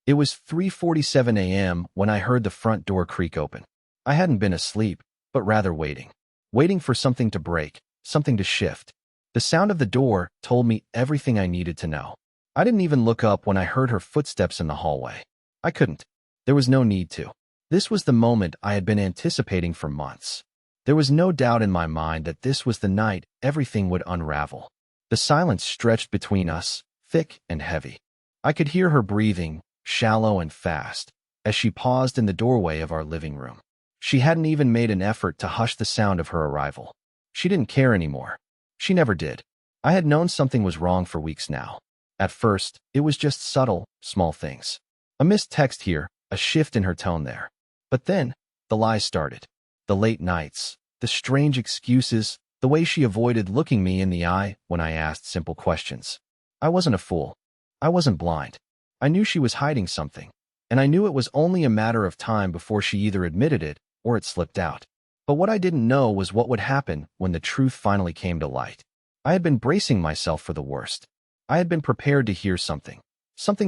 It was 3:47 a.m. when I heard the front door creak open. I hadn't been asleep, but rather waiting. Waiting for something to break, something to shift. The sound of the door told me everything I needed to know. I didn't even look up when I heard her footsteps in the hallway. I couldn't. There was no need to. This was the moment I had been anticipating for months. There was no doubt in my mind that this was the night everything would unravel. The silence stretched between us, thick and heavy. I could hear her breathing, shallow and fast, as she paused in the doorway of our living room. She hadn't even made an effort to hush the sound of her arrival. She didn't care anymore. She never did. I had known something was wrong for weeks now. At first, it was just subtle, small things. A missed text here, a shift in her tone there. But then, the lies started. The late nights, the strange excuses, the way she avoided looking me in the eye when I asked simple questions. I wasn't a fool. I wasn't blind. I knew she was hiding something, and I knew it was only a matter of time before she either admitted it or it slipped out. But what I didn't know was what would happen when the truth finally came to light. I had been bracing myself for the worst. I had been prepared to hear something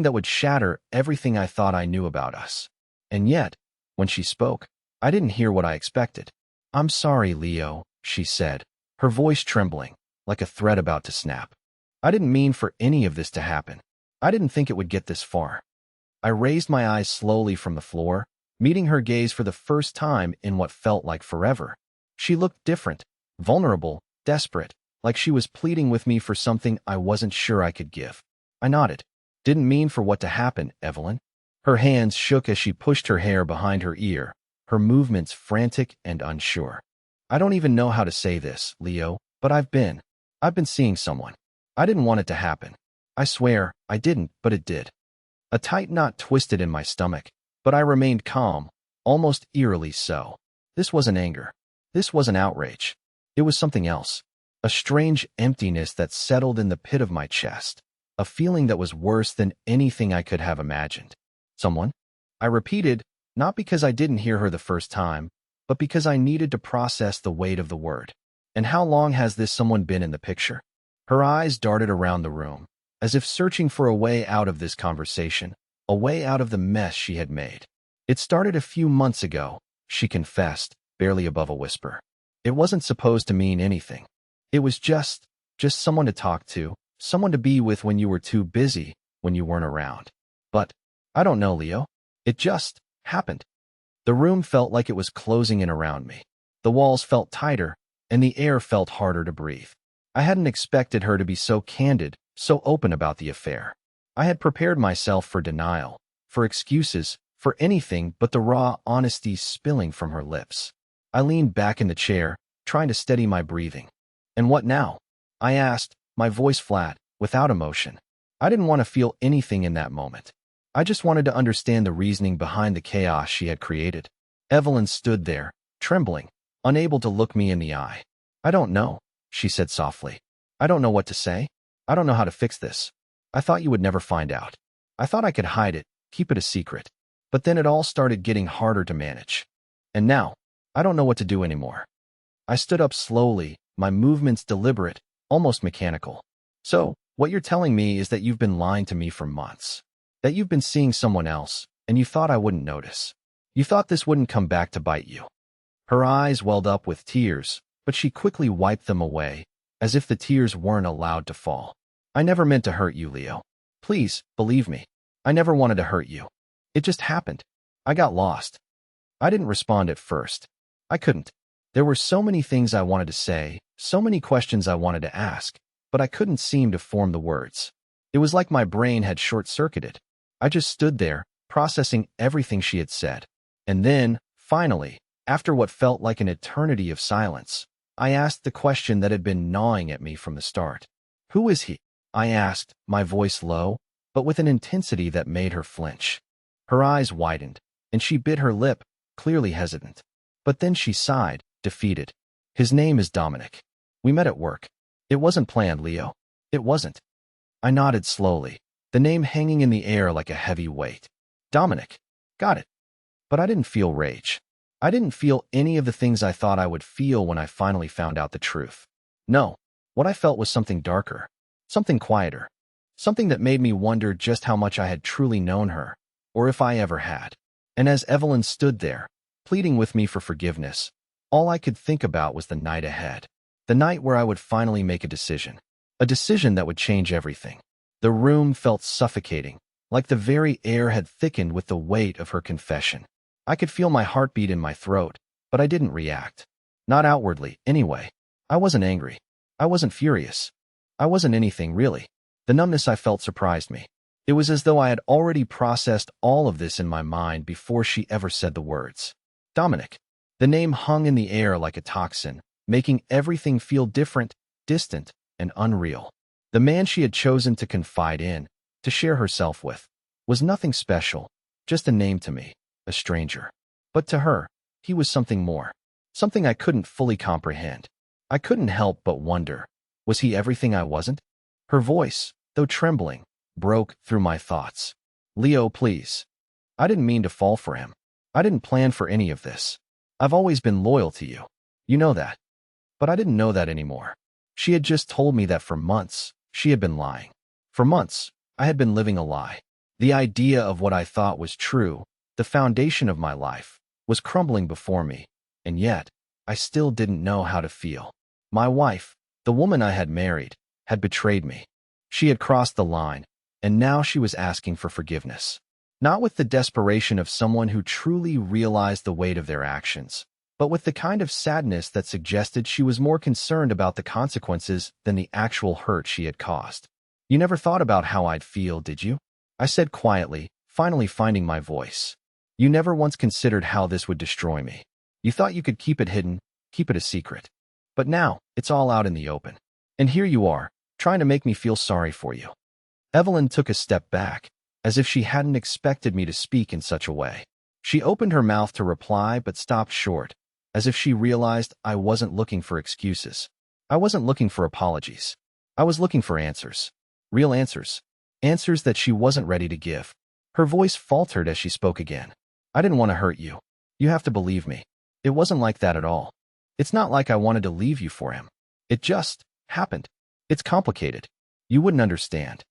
that would shatter everything I thought I knew about us. And yet, when she spoke, I didn't hear what I expected. "I'm sorry, Leo," she said, her voice trembling, like a thread about to snap. "I didn't mean for any of this to happen. I didn't think it would get this far." I raised my eyes slowly from the floor, meeting her gaze for the first time in what felt like forever. She looked different, vulnerable, desperate, like she was pleading with me for something I wasn't sure I could give. I nodded. "Didn't mean for what to happen, Evelyn." Her hands shook as she pushed her hair behind her ear, her movements frantic and unsure. "I don't even know how to say this, Leo, but I've been seeing someone. I didn't want it to happen. I swear, I didn't, but it did." A tight knot twisted in my stomach, but I remained calm, almost eerily so. This wasn't anger. This wasn't outrage. It was something else. A strange emptiness that settled in the pit of my chest. A feeling that was worse than anything I could have imagined. "Someone?" I repeated, not because I didn't hear her the first time, but because I needed to process the weight of the word. "And how long has this someone been in the picture?" Her eyes darted around the room, as if searching for a way out of this conversation, a way out of the mess she had made. "It started a few months ago," she confessed, barely above a whisper. "It wasn't supposed to mean anything. It was just someone to talk to, someone to be with when you were too busy, when you weren't around. But, I don't know, Leo. It just happened." The room felt like it was closing in around me. The walls felt tighter, and the air felt harder to breathe. I hadn't expected her to be so candid, so open about the affair. I had prepared myself for denial, for excuses, for anything but the raw honesty spilling from her lips. I leaned back in the chair, trying to steady my breathing. "And what now?" I asked, my voice flat, without emotion. I didn't want to feel anything in that moment. I just wanted to understand the reasoning behind the chaos she had created. Evelyn stood there, trembling, unable to look me in the eye. "I don't know," she said softly. "I don't know what to say. I don't know how to fix this. I thought you would never find out. I thought I could hide it, keep it a secret. But then it all started getting harder to manage. And now, I don't know what to do anymore." I stood up slowly, my movements deliberate, almost mechanical. "So, what you're telling me is that you've been lying to me for months. That you've been seeing someone else, and you thought I wouldn't notice. You thought this wouldn't come back to bite you." Her eyes welled up with tears, but she quickly wiped them away, as if the tears weren't allowed to fall. "I never meant to hurt you, Leo. Please, believe me. I never wanted to hurt you. It just happened. I got lost." I didn't respond at first. I couldn't. There were so many things I wanted to say, so many questions I wanted to ask, but I couldn't seem to form the words. It was like my brain had short-circuited. I just stood there, processing everything she had said. And then, finally, after what felt like an eternity of silence, I asked the question that had been gnawing at me from the start. "Who is he?" I asked, my voice low, but with an intensity that made her flinch. Her eyes widened, and she bit her lip, clearly hesitant. But then she sighed, defeated. "His name is Dominic. We met at work. It wasn't planned, Leo. It wasn't." I nodded slowly, the name hanging in the air like a heavy weight. "Dominic. Got it." But I didn't feel rage. I didn't feel any of the things I thought I would feel when I finally found out the truth. No, what I felt was something darker, something quieter, something that made me wonder just how much I had truly known her, or if I ever had. And as Evelyn stood there, pleading with me for forgiveness, all I could think about was the night ahead. The night where I would finally make a decision. A decision that would change everything. The room felt suffocating, like the very air had thickened with the weight of her confession. I could feel my heartbeat in my throat, but I didn't react. Not outwardly, anyway. I wasn't angry. I wasn't furious. I wasn't anything, really. The numbness I felt surprised me. It was as though I had already processed all of this in my mind before she ever said the words. Dominic. The name hung in the air like a toxin, making everything feel different, distant, and unreal. The man she had chosen to confide in, to share herself with, was nothing special, just a name to me, a stranger. But to her, he was something more, something I couldn't fully comprehend. I couldn't help but wonder, was he everything I wasn't? Her voice, though trembling, broke through my thoughts. Leo, please. I didn't mean to fall for him. I didn't plan for any of this. I've always been loyal to you. You know that. But I didn't know that anymore. She had just told me that for months, she had been lying. For months, I had been living a lie. The idea of what I thought was true, the foundation of my life, was crumbling before me, and yet, I still didn't know how to feel. My wife, the woman I had married, had betrayed me. She had crossed the line, and now she was asking for forgiveness. Not with the desperation of someone who truly realized the weight of their actions, but with the kind of sadness that suggested she was more concerned about the consequences than the actual hurt she had caused. You never thought about how I'd feel, did you? I said quietly, finally finding my voice. You never once considered how this would destroy me. You thought you could keep it hidden, keep it a secret. But now, it's all out in the open. And here you are, trying to make me feel sorry for you. Evelyn took a step back, as if she hadn't expected me to speak in such a way. She opened her mouth to reply but stopped short, as if she realized I wasn't looking for excuses. I wasn't looking for apologies. I was looking for answers. Real answers. Answers that she wasn't ready to give. Her voice faltered as she spoke again. I didn't want to hurt you. You have to believe me. It wasn't like that at all. It's not like I wanted to leave you for him. It just happened. It's complicated. You wouldn't understand.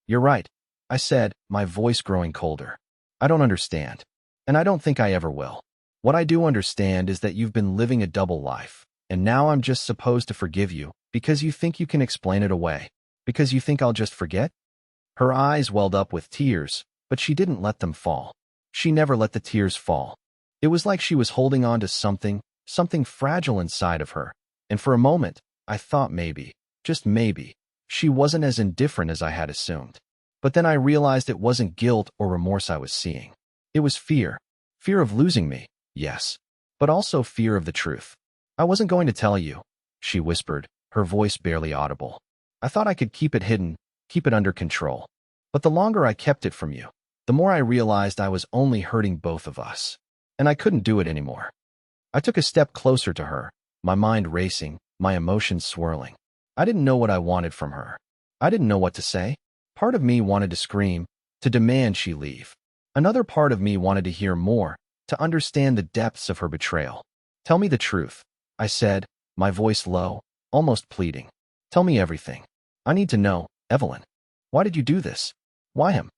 You're right, I said, my voice growing colder. I don't understand. And I don't think I ever will. What I do understand is that you've been living a double life, and now I'm just supposed to forgive you because you think you can explain it away, because you think I'll just forget? Her eyes welled up with tears, but she didn't let them fall. She never let the tears fall. It was like she was holding on to something fragile inside of her, and for a moment, I thought maybe, just maybe, she wasn't as indifferent as I had assumed. But then I realized it wasn't guilt or remorse I was seeing. It was fear. Fear of losing me, yes, but also fear of the truth. I wasn't going to tell you, she whispered, her voice barely audible. I thought I could keep it hidden, keep it under control. But the longer I kept it from you, the more I realized I was only hurting both of us. And I couldn't do it anymore. I took a step closer to her, my mind racing, my emotions swirling. I didn't know what I wanted from her. I didn't know what to say. Part of me wanted to scream, to demand she leave. Another part of me wanted to hear more, to understand the depths of her betrayal. Tell me the truth, I said, my voice low, almost pleading. Tell me everything. I need to know, Evelyn. Why did you do this? Why him?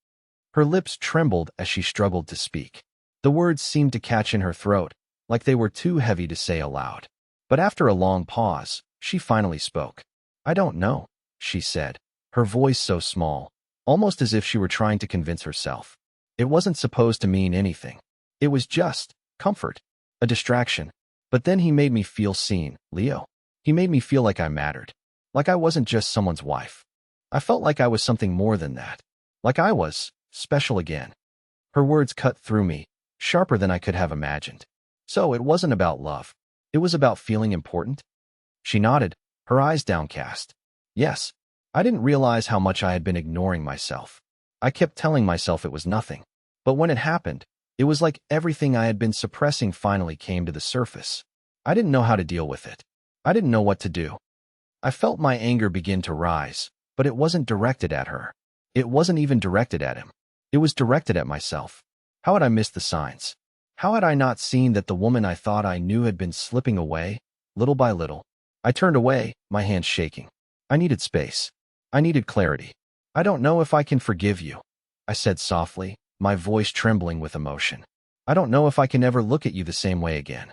Her lips trembled as she struggled to speak. The words seemed to catch in her throat, like they were too heavy to say aloud. But after a long pause, she finally spoke. I don't know, she said, her voice so small, almost as if she were trying to convince herself. It wasn't supposed to mean anything. It was just comfort, a distraction. But then he made me feel seen, Leo. He made me feel like I mattered, like I wasn't just someone's wife. I felt like I was something more than that, like I was special again. Her words cut through me, sharper than I could have imagined. So it wasn't about love. It was about feeling important. She nodded, her eyes downcast. Yes, I didn't realize how much I had been ignoring myself. I kept telling myself it was nothing. But when it happened, it was like everything I had been suppressing finally came to the surface. I didn't know how to deal with it. I didn't know what to do. I felt my anger begin to rise, but it wasn't directed at her. It wasn't even directed at him. It was directed at myself. How had I missed the signs? How had I not seen that the woman I thought I knew had been slipping away, little by little? I turned away, my hands shaking. I needed space. I needed clarity. I don't know if I can forgive you, I said softly, my voice trembling with emotion. I don't know if I can ever look at you the same way again.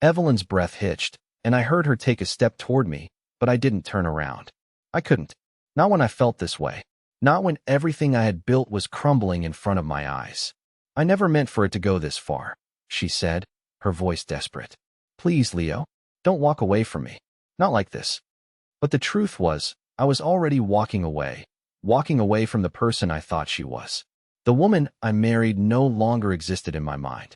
Evelyn's breath hitched, and I heard her take a step toward me, but I didn't turn around. I couldn't. Not when I felt this way. Not when everything I had built was crumbling in front of my eyes. I never meant for it to go this far, she said, her voice desperate. Please, Leo, don't walk away from me. Not like this. But the truth was, I was already walking away from the person I thought she was. The woman I married no longer existed in my mind.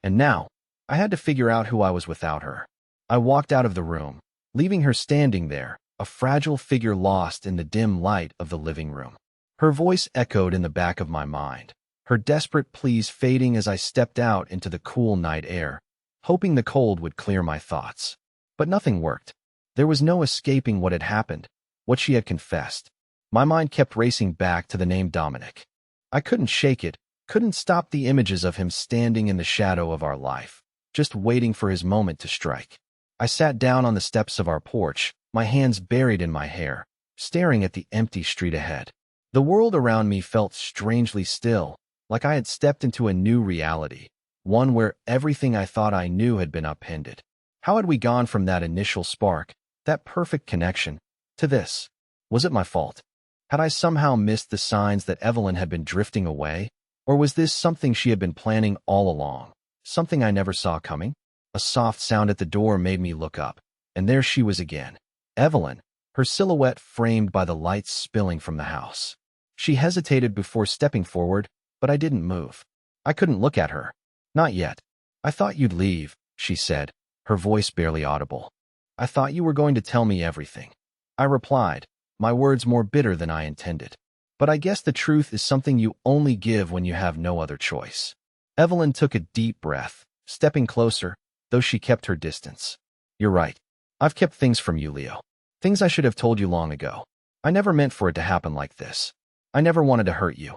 And now, I had to figure out who I was without her. I walked out of the room, leaving her standing there, a fragile figure lost in the dim light of the living room. Her voice echoed in the back of my mind, her desperate pleas fading as I stepped out into the cool night air, hoping the cold would clear my thoughts. But nothing worked. There was no escaping what had happened, what she had confessed. My mind kept racing back to the name Dominic. I couldn't shake it, couldn't stop the images of him standing in the shadow of our life, just waiting for his moment to strike. I sat down on the steps of our porch, my hands buried in my hair, staring at the empty street ahead. The world around me felt strangely still, like I had stepped into a new reality, one where everything I thought I knew had been upended. How had we gone from that initial spark, that perfect connection, to this? Was it my fault? Had I somehow missed the signs that Evelyn had been drifting away? Or was this something she had been planning all along, something I never saw coming? A soft sound at the door made me look up, and there she was again. Evelyn, her silhouette framed by the lights spilling from the house. She hesitated before stepping forward, but I didn't move. I couldn't look at her. Not yet. I thought you'd leave, she said, her voice barely audible. I thought you were going to tell me everything. I replied, my words more bitter than I intended. But I guess the truth is something you only give when you have no other choice. Evelyn took a deep breath, stepping closer, though she kept her distance. You're right. I've kept things from you, Leo. Things I should have told you long ago. I never meant for it to happen like this. I never wanted to hurt you.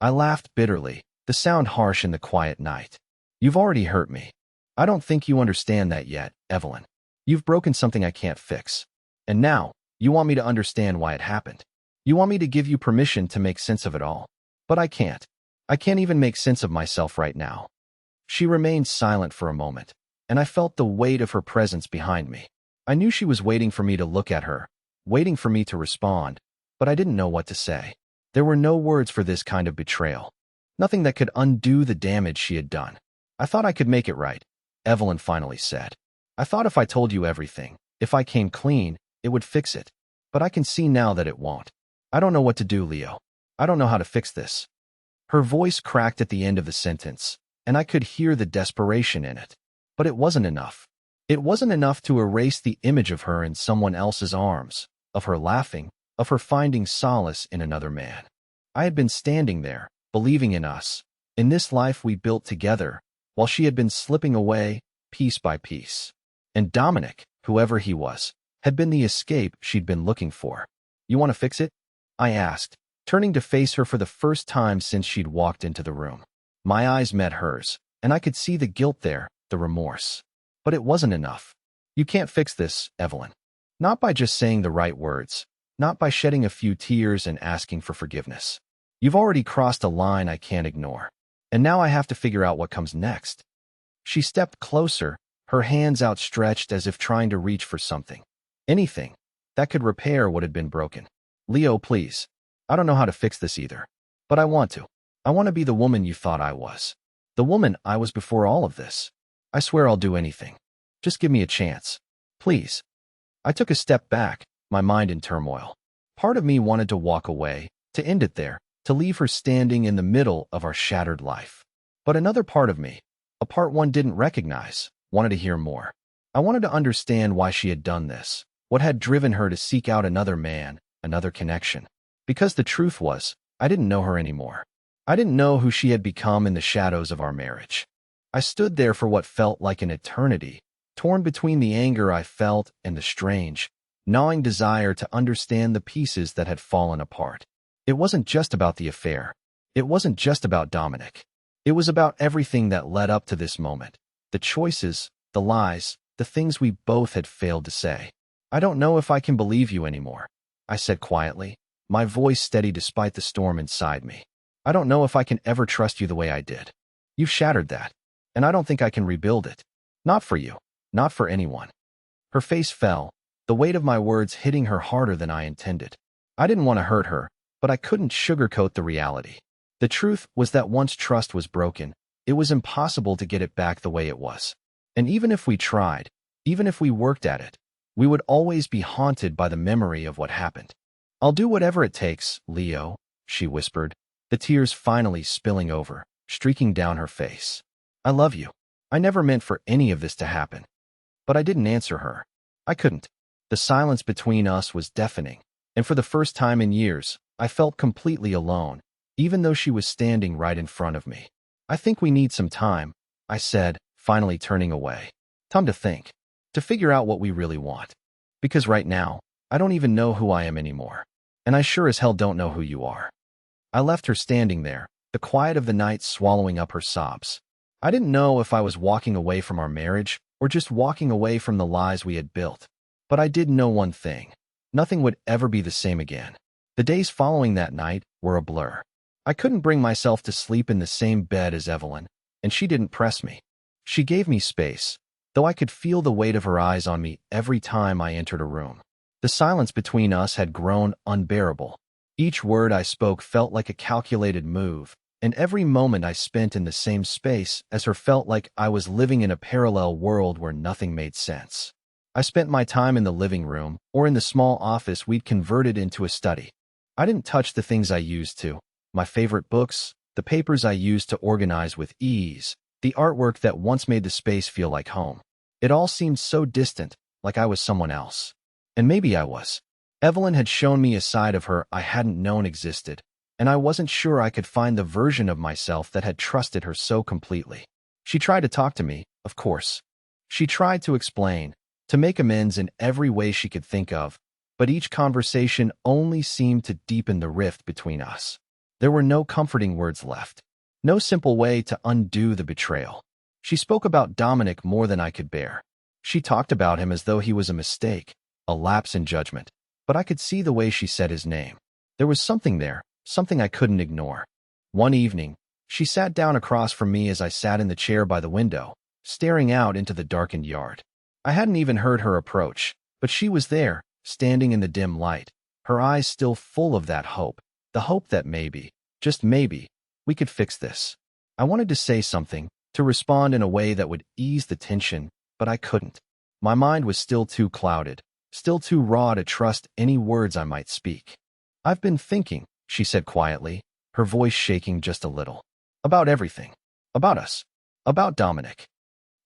I laughed bitterly, the sound harsh in the quiet night. You've already hurt me. I don't think you understand that yet, Evelyn. You've broken something I can't fix. And now, you want me to understand why it happened. You want me to give you permission to make sense of it all. But I can't. I can't even make sense of myself right now. She remained silent for a moment, and I felt the weight of her presence behind me. I knew she was waiting for me to look at her, waiting for me to respond, but I didn't know what to say. There were no words for this kind of betrayal. Nothing that could undo the damage she had done. I thought I could make it right, Evelyn finally said. I thought if I told you everything, if I came clean, it would fix it. But I can see now that it won't. I don't know what to do, Leo. I don't know how to fix this. Her voice cracked at the end of the sentence, and I could hear the desperation in it. But it wasn't enough. It wasn't enough to erase the image of her in someone else's arms, of her laughing, of her finding solace in another man. I had been standing there, believing in us, in this life we built together, while she had been slipping away, piece by piece. And Dominic, whoever he was, had been the escape she'd been looking for. You want to fix it? I asked, turning to face her for the first time since she'd walked into the room. My eyes met hers, and I could see the guilt there, the remorse. But it wasn't enough. You can't fix this, Evelyn. Not by just saying the right words. Not by shedding a few tears and asking for forgiveness. You've already crossed a line I can't ignore. And now I have to figure out what comes next. She stepped closer, her hands outstretched as if trying to reach for something. Anything that could repair what had been broken. Leo, please. I don't know how to fix this either. But I want to. I want to be the woman you thought I was. The woman I was before all of this. I swear I'll do anything. Just give me a chance. Please. I took a step back, my mind in turmoil. Part of me wanted to walk away, to end it there, to leave her standing in the middle of our shattered life. But another part of me, a part one didn't recognize, wanted to hear more. I wanted to understand why she had done this, what had driven her to seek out another man, another connection. Because the truth was, I didn't know her anymore. I didn't know who she had become in the shadows of our marriage. I stood there for what felt like an eternity, torn between the anger I felt and the strange, gnawing desire to understand the pieces that had fallen apart. It wasn't just about the affair. It wasn't just about Dominic. It was about everything that led up to this moment. The choices, the lies, the things we both had failed to say. I don't know if I can believe you anymore, I said quietly, my voice steady despite the storm inside me. I don't know if I can ever trust you the way I did. You've shattered that, and I don't think I can rebuild it. Not for you, not for anyone." Her face fell, the weight of my words hitting her harder than I intended. I didn't want to hurt her, but I couldn't sugarcoat the reality. The truth was that once trust was broken, it was impossible to get it back the way it was. And even if we tried, even if we worked at it, we would always be haunted by the memory of what happened. "I'll do whatever it takes, Leo," she whispered, the tears finally spilling over, streaking down her face. "I love you. I never meant for any of this to happen." But I didn't answer her. I couldn't. The silence between us was deafening, and for the first time in years, I felt completely alone, even though she was standing right in front of me. "I think we need some time," I said, finally turning away. "Time to think, to figure out what we really want. Because right now, I don't even know who I am anymore. And I sure as hell don't know who you are." I left her standing there, the quiet of the night swallowing up her sobs. I didn't know if I was walking away from our marriage or just walking away from the lies we had built. But I did know one thing. Nothing would ever be the same again. The days following that night were a blur. I couldn't bring myself to sleep in the same bed as Evelyn, and she didn't press me. She gave me space, though I could feel the weight of her eyes on me every time I entered a room. The silence between us had grown unbearable. Each word I spoke felt like a calculated move, and every moment I spent in the same space as her felt like I was living in a parallel world where nothing made sense. I spent my time in the living room or in the small office we'd converted into a study. I didn't touch the things I used to, my favorite books, the papers I used to organize with ease, the artwork that once made the space feel like home. It all seemed so distant, like I was someone else. And maybe I was. Evelyn had shown me a side of her I hadn't known existed, and I wasn't sure I could find the version of myself that had trusted her so completely. She tried to talk to me, of course. She tried to explain, to make amends in every way she could think of, but each conversation only seemed to deepen the rift between us. There were no comforting words left, no simple way to undo the betrayal. She spoke about Dominic more than I could bear. She talked about him as though he was a mistake, a lapse in judgment, but I could see the way she said his name. There was something there, something I couldn't ignore. One evening, she sat down across from me as I sat in the chair by the window, staring out into the darkened yard. I hadn't even heard her approach, but she was there, standing in the dim light, her eyes still full of that hope, the hope that maybe, just maybe, we could fix this. I wanted to say something, to respond in a way that would ease the tension, but I couldn't. My mind was still too clouded, still too raw to trust any words I might speak. "I've been thinking," she said quietly, her voice shaking just a little. "About everything. About us. About Dominic."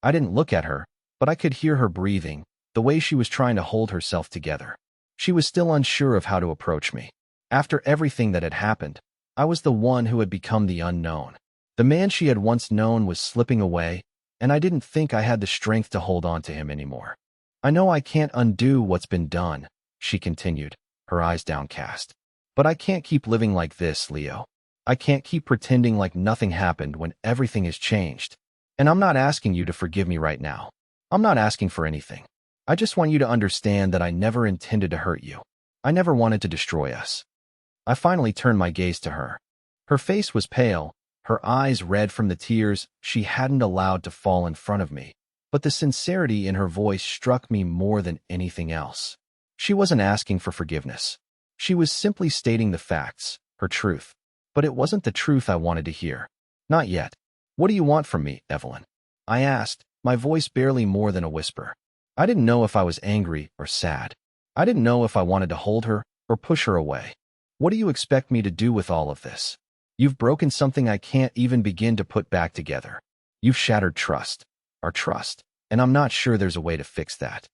I didn't look at her, but I could hear her breathing, the way she was trying to hold herself together. She was still unsure of how to approach me. After everything that had happened, I was the one who had become the unknown. The man she had once known was slipping away, and I didn't think I had the strength to hold on to him anymore. "I know I can't undo what's been done," she continued, her eyes downcast. "But I can't keep living like this, Leo. I can't keep pretending like nothing happened when everything has changed. And I'm not asking you to forgive me right now. I'm not asking for anything. I just want you to understand that I never intended to hurt you. I never wanted to destroy us." I finally turned my gaze to her. Her face was pale, her eyes red from the tears she hadn't allowed to fall in front of me, but the sincerity in her voice struck me more than anything else. She wasn't asking for forgiveness. She was simply stating the facts, her truth. But it wasn't the truth I wanted to hear. "Not yet. What do you want from me, Evelyn?" I asked, my voice barely more than a whisper. I didn't know if I was angry or sad. I didn't know if I wanted to hold her or push her away. "What do you expect me to do with all of this? You've broken something I can't even begin to put back together. You've shattered trust, our trust, and I'm not sure there's a way to fix that."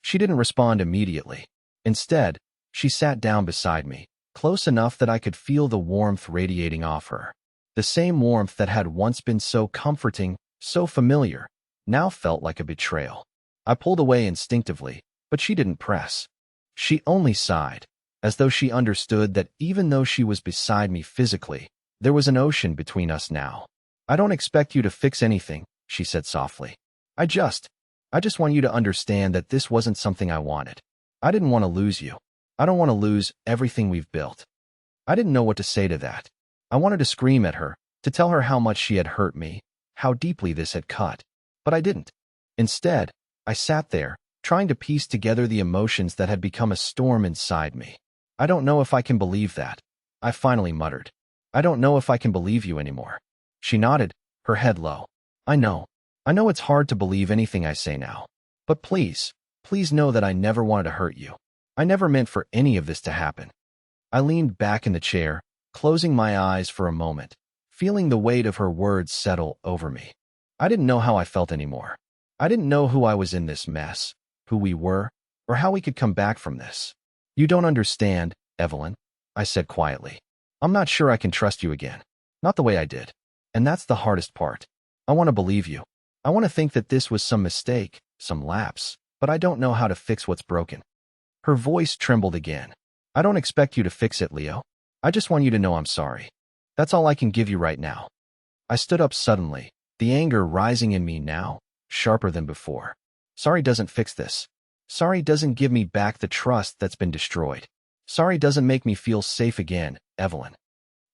She didn't respond immediately. Instead, she sat down beside me, close enough that I could feel the warmth radiating off her. The same warmth that had once been so comforting, so familiar, now felt like a betrayal. I pulled away instinctively, but she didn't press. She only sighed, as though she understood that even though she was beside me physically, there was an ocean between us now. "I don't expect you to fix anything," she said softly. I just want you to understand that this wasn't something I wanted. I didn't want to lose you. I don't want to lose everything we've built." I didn't know what to say to that. I wanted to scream at her, to tell her how much she had hurt me, how deeply this had cut. But I didn't. Instead, I sat there, trying to piece together the emotions that had become a storm inside me. I don't know if I can believe that, I finally muttered. I don't know if I can believe you anymore. She nodded, her head low. I know. I know it's hard to believe anything I say now. But please, please know that I never wanted to hurt you. I never meant for any of this to happen. I leaned back in the chair, closing my eyes for a moment, feeling the weight of her words settle over me. I didn't know how I felt anymore. I didn't know who I was in this mess, who we were, or how we could come back from this. You don't understand, Evelyn, I said quietly. I'm not sure I can trust you again. Not the way I did. And that's the hardest part. I want to believe you. I want to think that this was some mistake, some lapse, but I don't know how to fix what's broken. Her voice trembled again. I don't expect you to fix it, Leo. I just want you to know I'm sorry. That's all I can give you right now. I stood up suddenly, the anger rising in me now, sharper than before. Sorry doesn't fix this. Sorry doesn't give me back the trust that's been destroyed. Sorry doesn't make me feel safe again, Evelyn.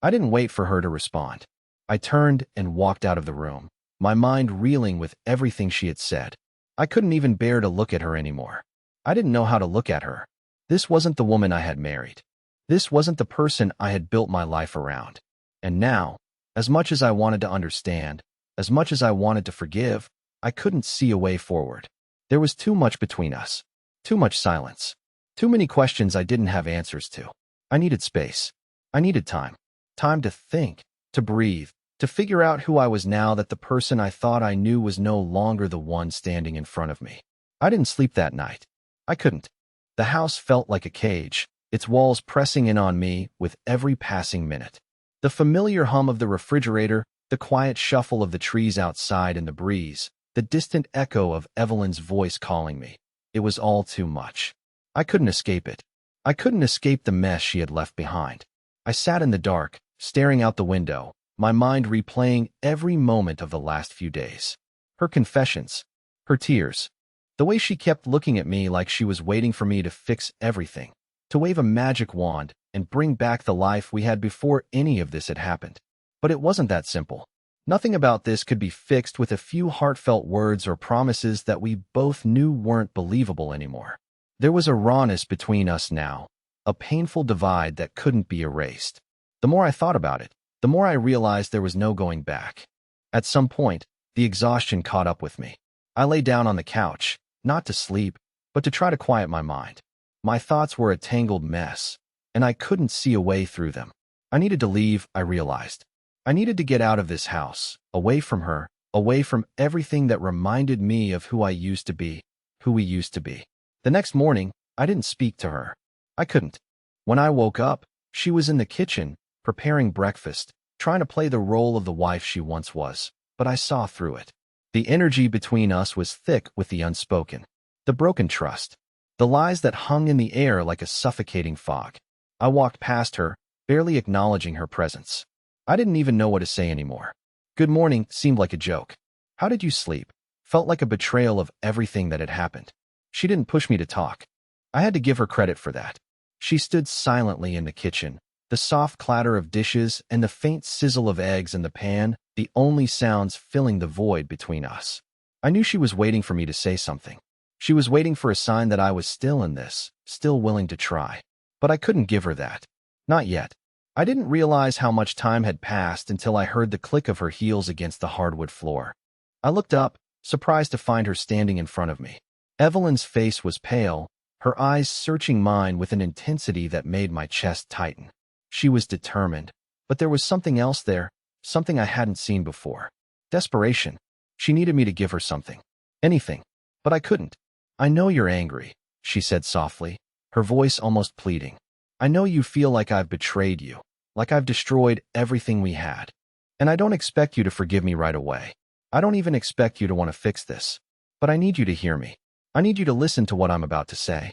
I didn't wait for her to respond. I turned and walked out of the room, my mind reeling with everything she had said. I couldn't even bear to look at her anymore. I didn't know how to look at her. This wasn't the woman I had married. This wasn't the person I had built my life around. And now, as much as I wanted to understand, as much as I wanted to forgive, I couldn't see a way forward. There was too much between us. Too much silence. Too many questions I didn't have answers to. I needed space. I needed time. Time to think, to breathe, to figure out who I was now that the person I thought I knew was no longer the one standing in front of me. I didn't sleep that night. I couldn't. The house felt like a cage, its walls pressing in on me with every passing minute. The familiar hum of the refrigerator, the quiet shuffle of the trees outside in the breeze, the distant echo of Evelyn's voice calling me. It was all too much. I couldn't escape it. I couldn't escape the mess she had left behind. I sat in the dark, staring out the window, my mind replaying every moment of the last few days. Her confessions, her tears, the way she kept looking at me like she was waiting for me to fix everything, to wave a magic wand and bring back the life we had before any of this had happened. But it wasn't that simple. Nothing about this could be fixed with a few heartfelt words or promises that we both knew weren't believable anymore. There was a rawness between us now, a painful divide that couldn't be erased. The more I thought about it, the more I realized there was no going back. At some point, the exhaustion caught up with me. I lay down on the couch, not to sleep, but to try to quiet my mind. My thoughts were a tangled mess, and I couldn't see a way through them. I needed to leave, I realized. I needed to get out of this house, away from her, away from everything that reminded me of who I used to be, who we used to be. The next morning, I didn't speak to her. I couldn't. When I woke up, she was in the kitchen, preparing breakfast, trying to play the role of the wife she once was, but I saw through it. The energy between us was thick with the unspoken, the broken trust, the lies that hung in the air like a suffocating fog. I walked past her, barely acknowledging her presence. I didn't even know what to say anymore. Good morning seemed like a joke. How did you sleep? Felt like a betrayal of everything that had happened. She didn't push me to talk. I had to give her credit for that. She stood silently in the kitchen, the soft clatter of dishes and the faint sizzle of eggs in the pan, the only sounds filling the void between us. I knew she was waiting for me to say something. She was waiting for a sign that I was still in this, still willing to try. But I couldn't give her that. Not yet. I didn't realize how much time had passed until I heard the click of her heels against the hardwood floor. I looked up, surprised to find her standing in front of me. Evelyn's face was pale, her eyes searching mine with an intensity that made my chest tighten. She was determined, but there was something else there, something I hadn't seen before. Desperation. She needed me to give her something. Anything. But I couldn't. I know you're angry, she said softly, her voice almost pleading. I know you feel like I've betrayed you, like I've destroyed everything we had. And I don't expect you to forgive me right away. I don't even expect you to want to fix this. But I need you to hear me. I need you to listen to what I'm about to say.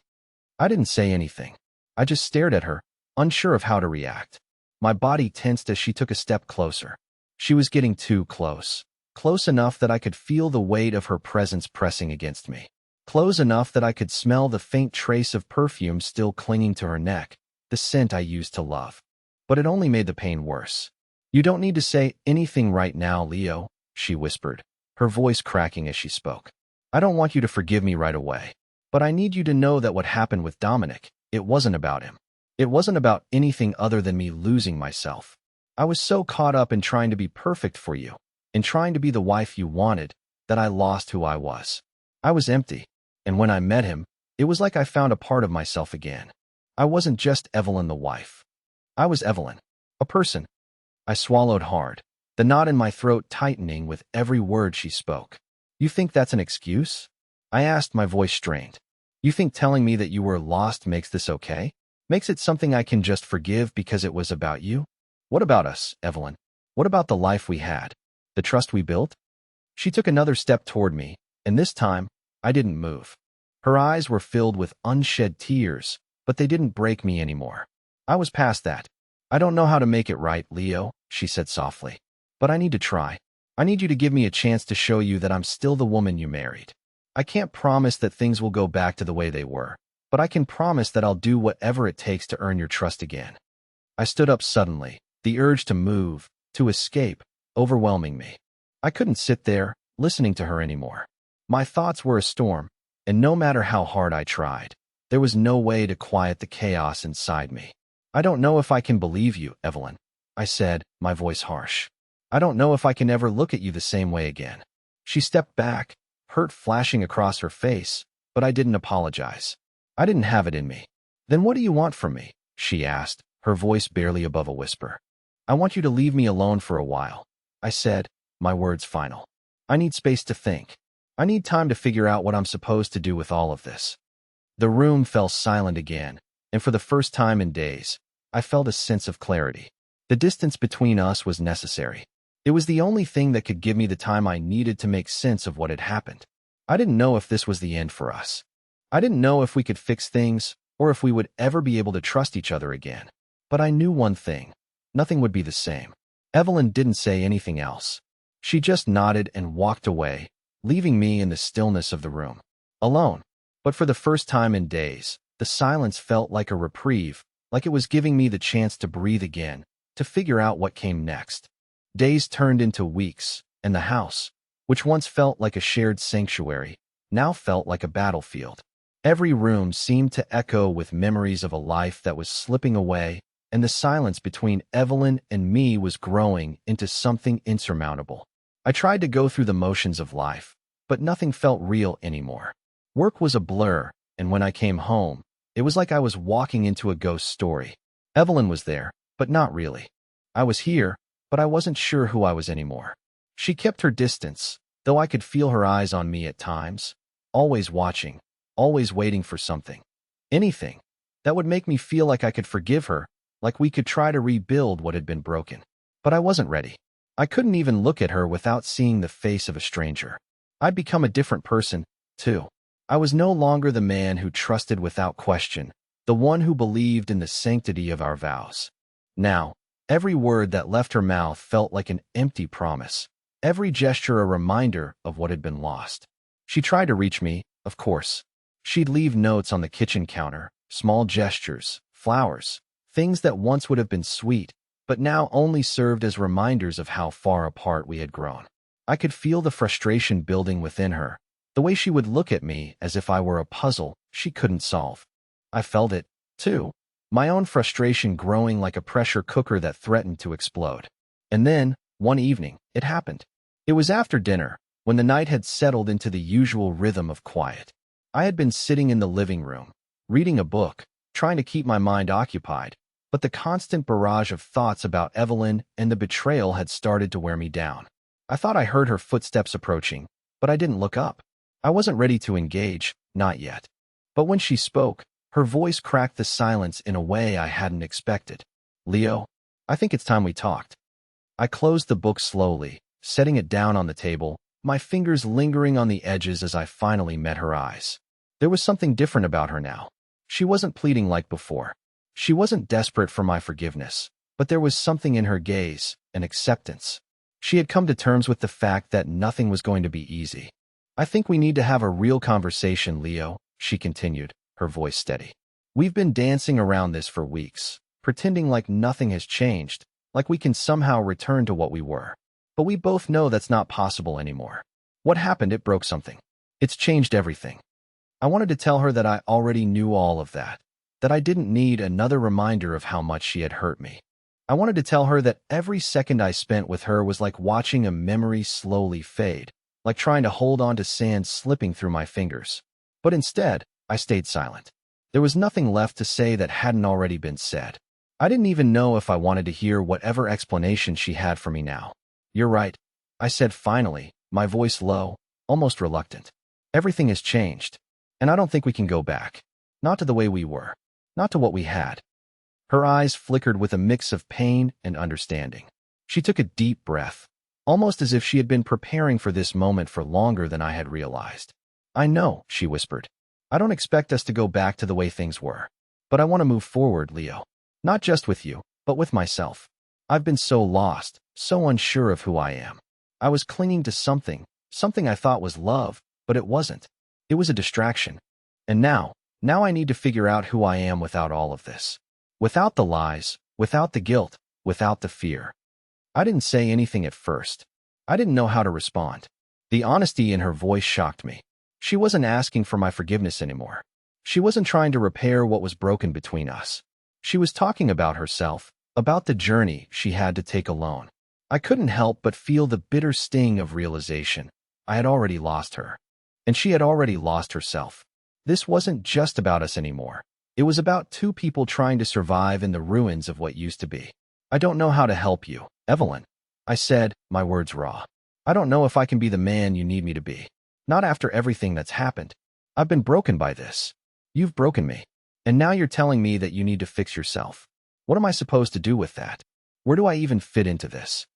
I didn't say anything. I just stared at her, unsure of how to react. My body tensed as she took a step closer. She was getting too close. Close enough that I could feel the weight of her presence pressing against me. Close enough that I could smell the faint trace of perfume still clinging to her neck, the scent I used to love. But it only made the pain worse. You don't need to say anything right now, Leo, she whispered, her voice cracking as she spoke. I don't want you to forgive me right away, but I need you to know that what happened with Dominic, it wasn't about him. It wasn't about anything other than me losing myself. I was so caught up in trying to be perfect for you, in trying to be the wife you wanted, that I lost who I was. I was empty, and when I met him, it was like I found a part of myself again. I wasn't just Evelyn the wife. I was Evelyn, a person. I swallowed hard, the knot in my throat tightening with every word she spoke. You think that's an excuse? I asked, my voice strained. You think telling me that you were lost makes this okay? Makes it something I can just forgive because it was about you? What about us, Evelyn? What about the life we had? The trust we built? She took another step toward me, and this time, I didn't move. Her eyes were filled with unshed tears, but they didn't break me anymore. I was past that. I don't know how to make it right, Leo, she said softly. But I need to try. I need you to give me a chance to show you that I'm still the woman you married. I can't promise that things will go back to the way they were, but I can promise that I'll do whatever it takes to earn your trust again. I stood up suddenly, the urge to move, to escape, overwhelming me. I couldn't sit there, listening to her anymore. My thoughts were a storm, and no matter how hard I tried, there was no way to quiet the chaos inside me. I don't know if I can believe you, Evelyn, I said, my voice harsh. I don't know if I can ever look at you the same way again. She stepped back, hurt flashing across her face, but I didn't apologize. I didn't have it in me. Then what do you want from me? She asked, her voice barely above a whisper. I want you to leave me alone for a while, I said, my words final. I need space to think. I need time to figure out what I'm supposed to do with all of this. The room fell silent again, and for the first time in days, I felt a sense of clarity. The distance between us was necessary. It was the only thing that could give me the time I needed to make sense of what had happened. I didn't know if this was the end for us. I didn't know if we could fix things or if we would ever be able to trust each other again. But I knew one thing. Nothing would be the same. Evelyn didn't say anything else. She just nodded and walked away, leaving me in the stillness of the room. Alone. But for the first time in days, the silence felt like a reprieve, like it was giving me the chance to breathe again, to figure out what came next. Days turned into weeks, and the house, which once felt like a shared sanctuary, now felt like a battlefield. Every room seemed to echo with memories of a life that was slipping away, and the silence between Evelyn and me was growing into something insurmountable. I tried to go through the motions of life, but nothing felt real anymore. Work was a blur, and when I came home, it was like I was walking into a ghost story. Evelyn was there, but not really. I was here, but I wasn't sure who I was anymore. She kept her distance, though I could feel her eyes on me at times, always watching, always waiting for something. Anything that would make me feel like I could forgive her, like we could try to rebuild what had been broken. But I wasn't ready. I couldn't even look at her without seeing the face of a stranger. I'd become a different person, too. I was no longer the man who trusted without question, the one who believed in the sanctity of our vows. Now, every word that left her mouth felt like an empty promise, every gesture a reminder of what had been lost. She tried to reach me, of course. She'd leave notes on the kitchen counter, small gestures, flowers, things that once would have been sweet, but now only served as reminders of how far apart we had grown. I could feel the frustration building within her, the way she would look at me as if I were a puzzle she couldn't solve. I felt it, too, my own frustration growing like a pressure cooker that threatened to explode. And then, one evening, it happened. It was after dinner, when the night had settled into the usual rhythm of quiet. I had been sitting in the living room, reading a book, trying to keep my mind occupied, but the constant barrage of thoughts about Evelyn and the betrayal had started to wear me down. I thought I heard her footsteps approaching, but I didn't look up. I wasn't ready to engage, not yet. But when she spoke, her voice cracked the silence in a way I hadn't expected. Leo, I think it's time we talked. I closed the book slowly, setting it down on the table, my fingers lingering on the edges as I finally met her eyes. There was something different about her now. She wasn't pleading like before. She wasn't desperate for my forgiveness, but there was something in her gaze, an acceptance. She had come to terms with the fact that nothing was going to be easy. I think we need to have a real conversation, Leo, she continued, her voice steady. We've been dancing around this for weeks, pretending like nothing has changed, like we can somehow return to what we were. But we both know that's not possible anymore. What happened? It broke something. It's changed everything. I wanted to tell her that I already knew all of that I didn't need another reminder of how much she had hurt me. I wanted to tell her that every second I spent with her was like watching a memory slowly fade, like trying to hold on to sand slipping through my fingers. But instead, I stayed silent. There was nothing left to say that hadn't already been said. I didn't even know if I wanted to hear whatever explanation she had for me now. "You're right," I said finally, my voice low, almost reluctant. "Everything has changed, and I don't think we can go back. Not to the way we were. Not to what we had." Her eyes flickered with a mix of pain and understanding. She took a deep breath, almost as if she had been preparing for this moment for longer than I had realized. "I know," she whispered. "I don't expect us to go back to the way things were. But I want to move forward, Leo. Not just with you, but with myself. I've been so lost, so unsure of who I am. I was clinging to something I thought was love, but it wasn't. It was a distraction. And now I need to figure out who I am without all of this. Without the lies, without the guilt, without the fear." I didn't say anything at first. I didn't know how to respond. The honesty in her voice shocked me. She wasn't asking for my forgiveness anymore. She wasn't trying to repair what was broken between us. She was talking about herself, about the journey she had to take alone. I couldn't help but feel the bitter sting of realization. I had already lost her. And she had already lost herself. This wasn't just about us anymore. It was about two people trying to survive in the ruins of what used to be. "I don't know how to help you, Evelyn," I said, my words raw. "I don't know if I can be the man you need me to be. Not after everything that's happened. I've been broken by this. You've broken me. And now you're telling me that you need to fix yourself. What am I supposed to do with that? Where do I even fit into this?"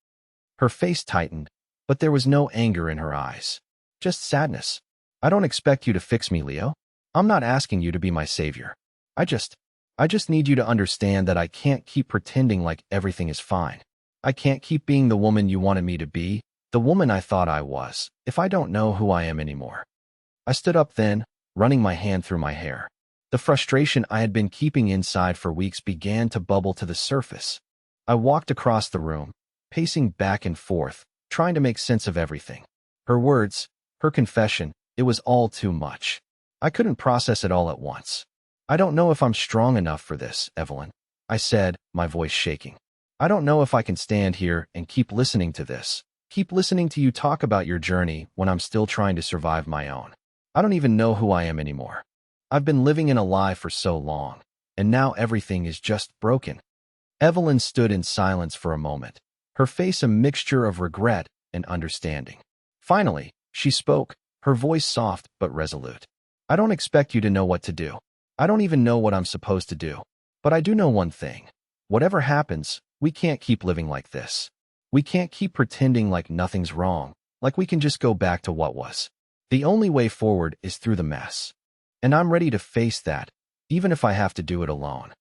Her face tightened, but there was no anger in her eyes. Just sadness. "I don't expect you to fix me, Leo. I'm not asking you to be my savior. I just need you to understand that I can't keep pretending like everything is fine. I can't keep being the woman you wanted me to be, the woman I thought I was, if I don't know who I am anymore." I stood up then, running my hand through my hair. The frustration I had been keeping inside for weeks began to bubble to the surface. I walked across the room, pacing back and forth, trying to make sense of everything. Her words, her confession, it was all too much. I couldn't process it all at once. "I don't know if I'm strong enough for this, Evelyn," I said, my voice shaking. "I don't know if I can stand here and keep listening to this, keep listening to you talk about your journey when I'm still trying to survive my own. I don't even know who I am anymore. I've been living in a lie for so long, and now everything is just broken." Evelyn stood in silence for a moment, her face a mixture of regret and understanding. Finally, she spoke, her voice soft but resolute. "I don't expect you to know what to do. I don't even know what I'm supposed to do. But I do know one thing. Whatever happens, we can't keep living like this. We can't keep pretending like nothing's wrong, like we can just go back to what was. The only way forward is through the mess. And I'm ready to face that, even if I have to do it alone."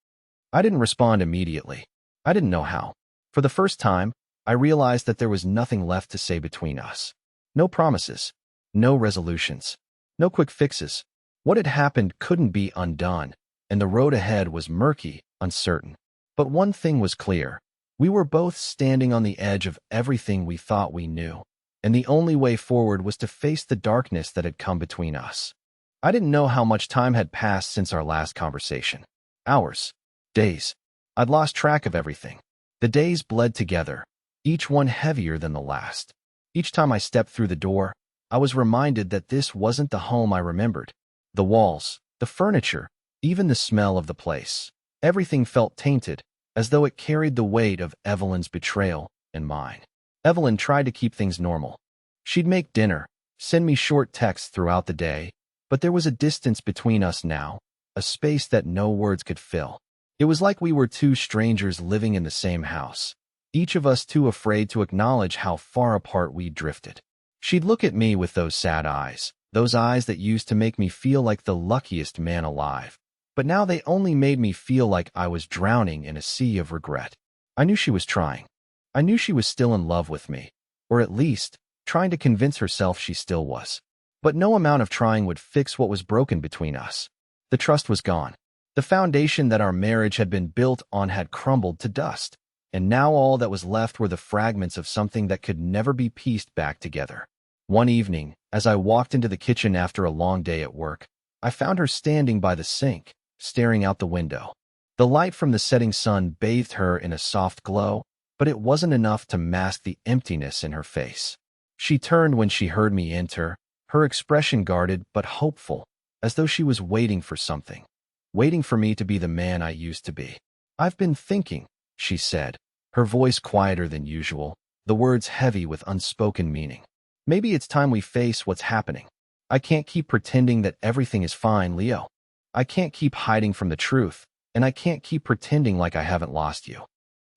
I didn't respond immediately. I didn't know how. For the first time, I realized that there was nothing left to say between us. No promises. No resolutions. No quick fixes. What had happened couldn't be undone, and the road ahead was murky, uncertain. But one thing was clear. We were both standing on the edge of everything we thought we knew, and the only way forward was to face the darkness that had come between us. I didn't know how much time had passed since our last conversation. Hours. Days. I'd lost track of everything. The days bled together, each one heavier than the last. Each time I stepped through the door, I was reminded that this wasn't the home I remembered. The walls, the furniture, even the smell of the place. Everything felt tainted, as though it carried the weight of Evelyn's betrayal and mine. Evelyn tried to keep things normal. She'd make dinner, send me short texts throughout the day, but there was a distance between us now, a space that no words could fill. It was like we were two strangers living in the same house, each of us too afraid to acknowledge how far apart we'd drifted. She'd look at me with those sad eyes, those eyes that used to make me feel like the luckiest man alive. But now they only made me feel like I was drowning in a sea of regret. I knew she was trying. I knew she was still in love with me, or at least, trying to convince herself she still was. But no amount of trying would fix what was broken between us. The trust was gone. The foundation that our marriage had been built on had crumbled to dust. and now all that was left were the fragments of something that could never be pieced back together. One evening, as I walked into the kitchen after a long day at work, I found her standing by the sink, staring out the window. The light from the setting sun bathed her in a soft glow, but it wasn't enough to mask the emptiness in her face. She turned when she heard me enter, her expression guarded but hopeful, as though she was waiting for something. Waiting for me to be the man I used to be. "I've been thinking," she said, her voice quieter than usual, the words heavy with unspoken meaning. "Maybe it's time we face what's happening. I can't keep pretending that everything is fine, Leo. I can't keep hiding from the truth, and I can't keep pretending like I haven't lost you."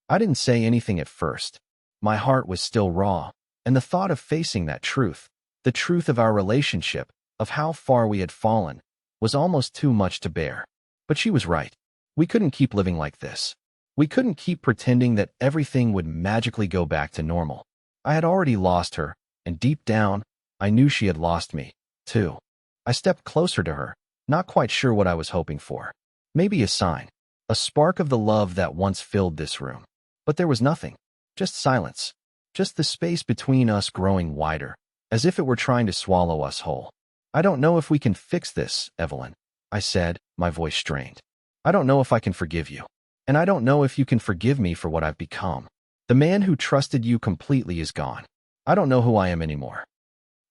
I didn't say anything at first. My heart was still raw, and the thought of facing that truth, the truth of our relationship, of how far we had fallen, was almost too much to bear. But she was right. We couldn't keep living like this. We couldn't keep pretending that everything would magically go back to normal. I had already lost her, and deep down, I knew she had lost me, too. I stepped closer to her, not quite sure what I was hoping for. Maybe a sign, a spark of the love that once filled this room. But there was nothing, just silence, just the space between us growing wider, as if it were trying to swallow us whole. "I don't know if we can fix this, Evelyn," I said, my voice strained. "I don't know if I can forgive you. And I don't know if you can forgive me for what I've become. The man who trusted you completely is gone. I don't know who I am anymore."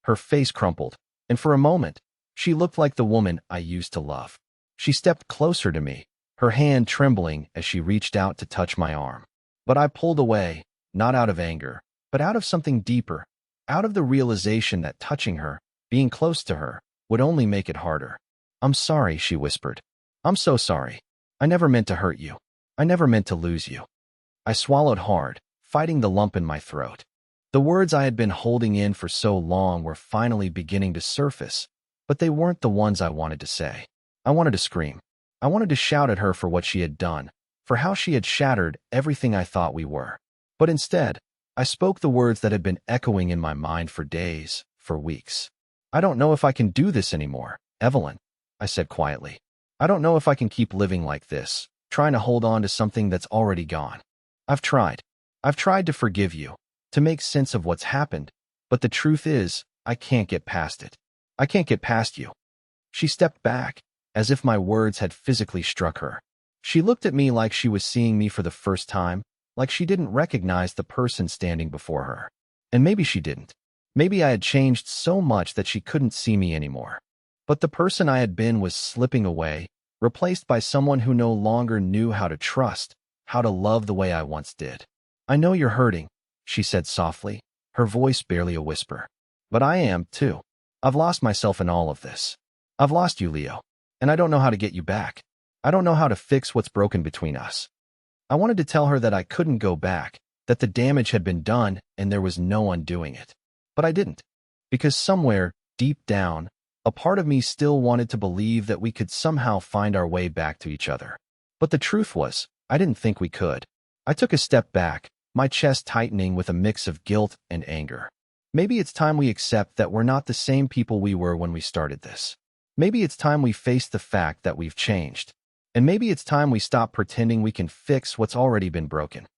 Her face crumpled, and for a moment, she looked like the woman I used to love. She stepped closer to me, her hand trembling as she reached out to touch my arm. But I pulled away, not out of anger, but out of something deeper, out of the realization that touching her, being close to her, would only make it harder. "I'm sorry," she whispered. "I'm so sorry. I never meant to hurt you. I never meant to lose you." I swallowed hard, fighting the lump in my throat. The words I had been holding in for so long were finally beginning to surface, but they weren't the ones I wanted to say. I wanted to scream. I wanted to shout at her for what she had done, for how she had shattered everything I thought we were. But instead, I spoke the words that had been echoing in my mind for days, for weeks. "I don't know if I can do this anymore, Evelyn," I said quietly. "I don't know if I can keep living like this, trying to hold on to something that's already gone. I've tried. I've tried to forgive you, to make sense of what's happened, but the truth is, I can't get past it. I can't get past you." She stepped back, as if my words had physically struck her. She looked at me like she was seeing me for the first time, like she didn't recognize the person standing before her. And maybe she didn't. Maybe I had changed so much that she couldn't see me anymore. But the person I had been was slipping away, replaced by someone who no longer knew how to trust, how to love the way I once did. "I know you're hurting," she said softly, her voice barely a whisper. "But I am, too. I've lost myself in all of this. I've lost you, Leo, and I don't know how to get you back. I don't know how to fix what's broken between us." I wanted to tell her that I couldn't go back, that the damage had been done and there was no undoing it. But I didn't, because somewhere, deep down, a part of me still wanted to believe that we could somehow find our way back to each other. But the truth was, I didn't think we could. I took a step back, my chest tightening with a mix of guilt and anger. Maybe it's time we accept that we're not the same people we were when we started this. Maybe it's time we face the fact that we've changed. And maybe it's time we stop pretending we can fix what's already been broken.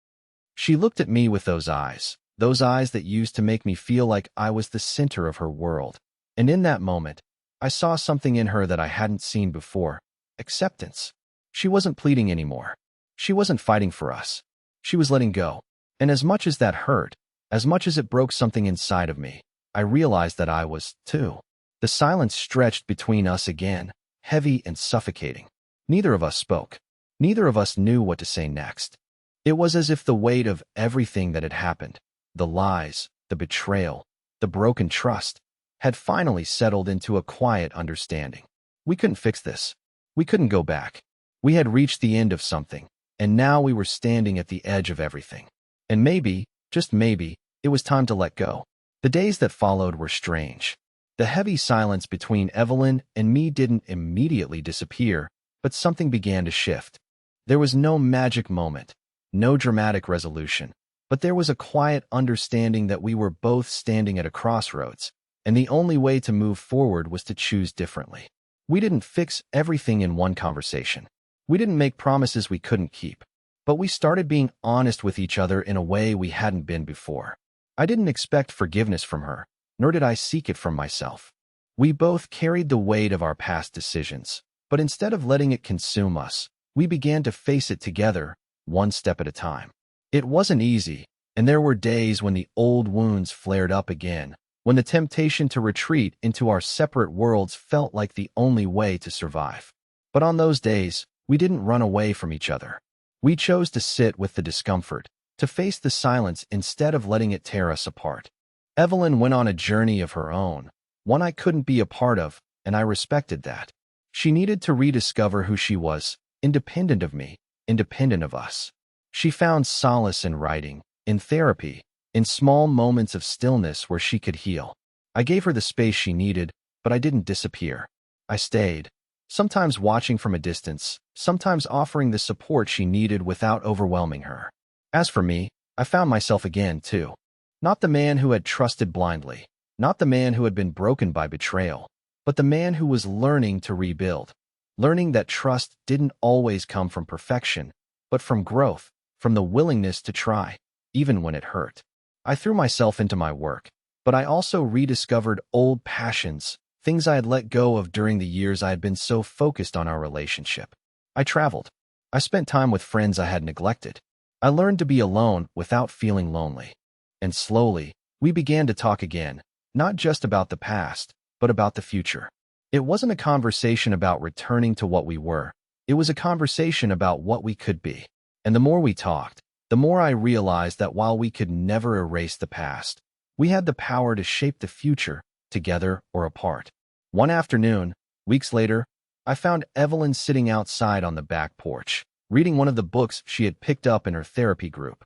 She looked at me with those eyes that used to make me feel like I was the center of her world. And in that moment, I saw something in her that I hadn't seen before: acceptance. She wasn't pleading anymore. She wasn't fighting for us. She was letting go. And as much as that hurt, as much as it broke something inside of me, I realized that I was, too. The silence stretched between us again, heavy and suffocating. Neither of us spoke. Neither of us knew what to say next. It was as if the weight of everything that had happened, the lies, the betrayal, the broken trust, had finally settled into a quiet understanding. We couldn't fix this. We couldn't go back. We had reached the end of something, and now we were standing at the edge of everything. And maybe, just maybe, it was time to let go. The days that followed were strange. The heavy silence between Evelyn and me didn't immediately disappear, but something began to shift. There was no magic moment, no dramatic resolution, but there was a quiet understanding that we were both standing at a crossroads, and the only way to move forward was to choose differently. We didn't fix everything in one conversation. We didn't make promises we couldn't keep. But we started being honest with each other in a way we hadn't been before. I didn't expect forgiveness from her, nor did I seek it from myself. We both carried the weight of our past decisions, but instead of letting it consume us, we began to face it together, one step at a time. It wasn't easy, and there were days when the old wounds flared up again, when the temptation to retreat into our separate worlds felt like the only way to survive. But on those days, we didn't run away from each other. We chose to sit with the discomfort, to face the silence instead of letting it tear us apart. Evelyn went on a journey of her own, one I couldn't be a part of, and I respected that. She needed to rediscover who she was, independent of me, independent of us. She found solace in writing, in therapy, in small moments of stillness where she could heal. I gave her the space she needed, but I didn't disappear. I stayed, sometimes watching from a distance, sometimes offering the support she needed without overwhelming her. As for me, I found myself again, too. Not the man who had trusted blindly, not the man who had been broken by betrayal, but the man who was learning to rebuild, learning that trust didn't always come from perfection, but from growth, from the willingness to try, even when it hurt. I threw myself into my work, but I also rediscovered old passions, things I had let go of during the years I had been so focused on our relationship. I traveled. I spent time with friends I had neglected. I learned to be alone without feeling lonely. And slowly, we began to talk again, not just about the past, but about the future. It wasn't a conversation about returning to what we were. It was a conversation about what we could be. And the more we talked, the more I realized that while we could never erase the past, we had the power to shape the future, together or apart. One afternoon, weeks later, I found Evelyn sitting outside on the back porch, reading one of the books she had picked up in her therapy group.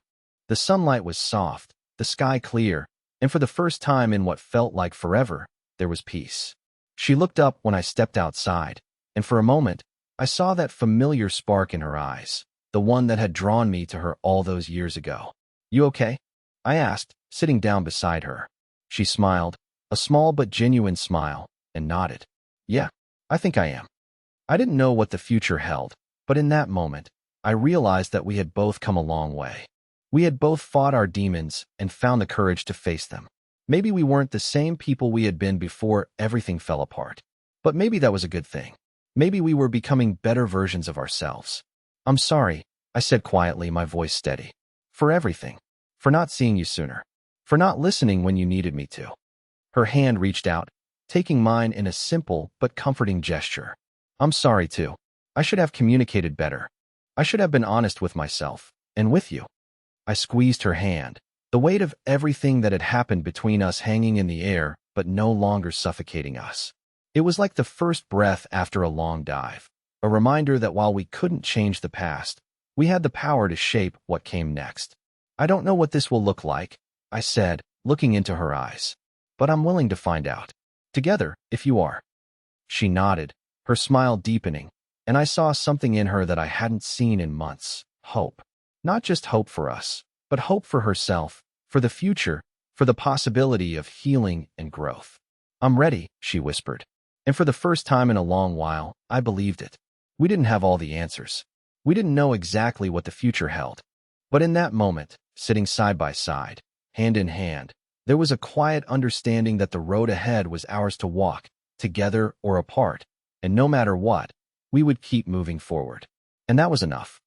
The sunlight was soft, the sky clear, and for the first time in what felt like forever, there was peace. She looked up when I stepped outside, and for a moment, I saw that familiar spark in her eyes, the one that had drawn me to her all those years ago. "You okay?" I asked, sitting down beside her. She smiled, a small but genuine smile, and nodded. "Yeah, I think I am." I didn't know what the future held, but in that moment, I realized that we had both come a long way. We had both fought our demons and found the courage to face them. Maybe we weren't the same people we had been before everything fell apart. But maybe that was a good thing. Maybe we were becoming better versions of ourselves. "I'm sorry," I said quietly, my voice steady. "For everything. For not seeing you sooner. For not listening when you needed me to." Her hand reached out, taking mine in a simple but comforting gesture. "I'm sorry, too. I should have communicated better. I should have been honest with myself, and with you." I squeezed her hand, the weight of everything that had happened between us hanging in the air, but no longer suffocating us. It was like the first breath after a long dive, a reminder that while we couldn't change the past, we had the power to shape what came next. "I don't know what this will look like," I said, looking into her eyes, "but I'm willing to find out. Together, if you are." She nodded, her smile deepening, and I saw something in her that I hadn't seen in months: hope. Not just hope for us, but hope for herself, for the future, for the possibility of healing and growth. "I'm ready," she whispered. And for the first time in a long while, I believed it. We didn't have all the answers. We didn't know exactly what the future held. But in that moment, sitting side by side, hand in hand, there was a quiet understanding that the road ahead was ours to walk, together or apart, and no matter what, we would keep moving forward. And that was enough.